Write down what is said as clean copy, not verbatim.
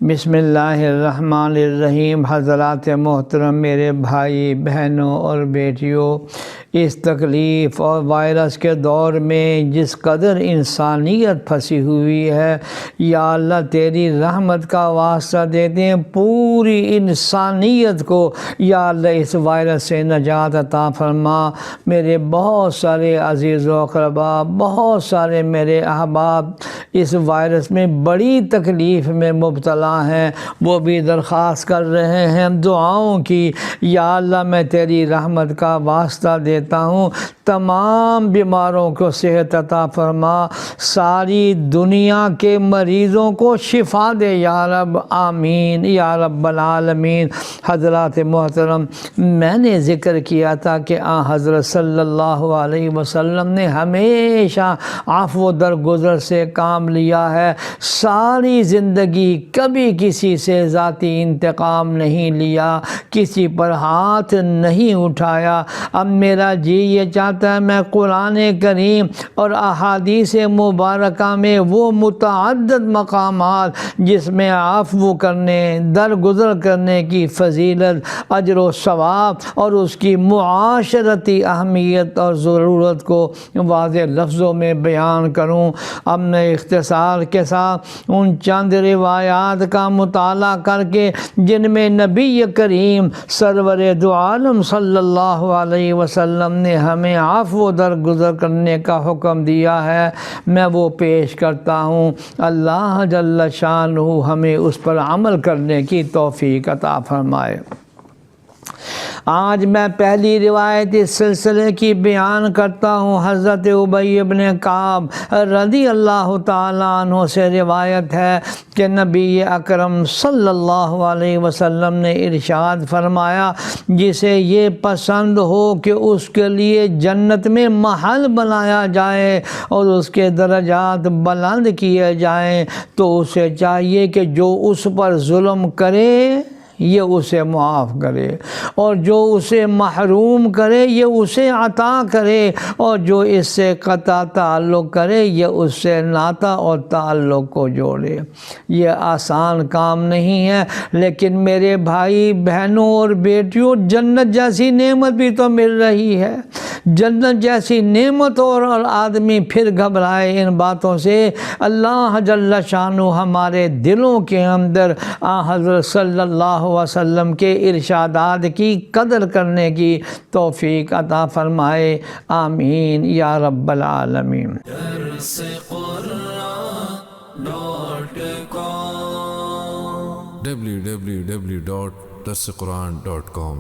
بسم اللہ الرحمن الرحیم۔ حضرات محترم، میرے بھائی بہنوں اور بیٹیوں، اس تکلیف اور وائرس کے دور میں جس قدر انسانیت پھنسی ہوئی ہے، یا اللہ تیری رحمت کا واسطہ دیتے ہیں پوری انسانیت کو یا اللہ اس وائرس سے نجات عطا فرما۔ میرے بہت سارے عزیز و اقربا، بہت سارے میرے احباب اس وائرس میں بڑی تکلیف میں مبتلا ہیں، وہ بھی درخواست کر رہے ہیں دعاؤں کی۔ یا اللہ میں تیری رحمت کا واسطہ دیتا ہوں، تمام بیماروں کو صحت عطا فرما، ساری دنیا کے مریضوں کو شفا دے یا رب، آمین یا رب العالمین۔ حضرات محترم، میں نے ذکر کیا تھا کہ حضرت صلی اللہ علیہ وسلم نے ہمیشہ عفو درگزر سے کام لیا ہے، ساری زندگی کبھی کسی سے ذاتی انتقام نہیں لیا، کسی پر ہاتھ نہیں اٹھایا۔ اب میرا جی یہ چاہتا ہے میں قرآن کریم اور احادیث مبارکہ میں وہ متعدد مقامات جس میں عفو کرنے، درگزر کرنے کی فضیلت، اجر و ثواب اور اس کی معاشرتی اہمیت اور ضرورت کو واضح لفظوں میں بیان کروں۔ اب میں اختصار کے ساتھ ان چند روایات کا مطالعہ کر کے جن میں نبی کریم سرور دو عالم صلی اللہ علیہ وسلم نے ہمیں عفو درگزر کرنے کا حکم دیا ہے، میں وہ پیش کرتا ہوں۔ اللہ جل شانہ ہمیں اس پر عمل کرنے کی توفیق عطا فرمائے۔ آج میں پہلی روایت اس سلسلے کی بیان کرتا ہوں۔ حضرت ابی بن کعب رضی اللہ تعالیٰ عنہ سے روایت ہے کہ نبی اکرم صلی اللہ علیہ وسلم نے ارشاد فرمایا، جسے یہ پسند ہو کہ اس کے لیے جنت میں محل بنایا جائے اور اس کے درجات بلند کیے جائیں، تو اسے چاہیے کہ جو اس پر ظلم کرے یہ اسے معاف کرے، اور جو اسے محروم کرے یہ اسے عطا کرے، اور جو اس سے قطع تعلق کرے یہ اس سے ناطہ اور تعلق کو جوڑے۔ یہ آسان کام نہیں ہے، لیکن میرے بھائی بہنوں اور بیٹیوں، جنت جیسی نعمت بھی تو مل رہی ہے، جنت جیسی نعمت اور آدمی پھر گھبرائے ان باتوں سے۔ اللہ جل شانہ ہمارے دلوں کے اندر حضرت صلی اللہ وسلم کے ارشادات کی قدر کرنے کی توفیق عطا فرمائے، آمین یا رب العالمین۔ www.darsequran.com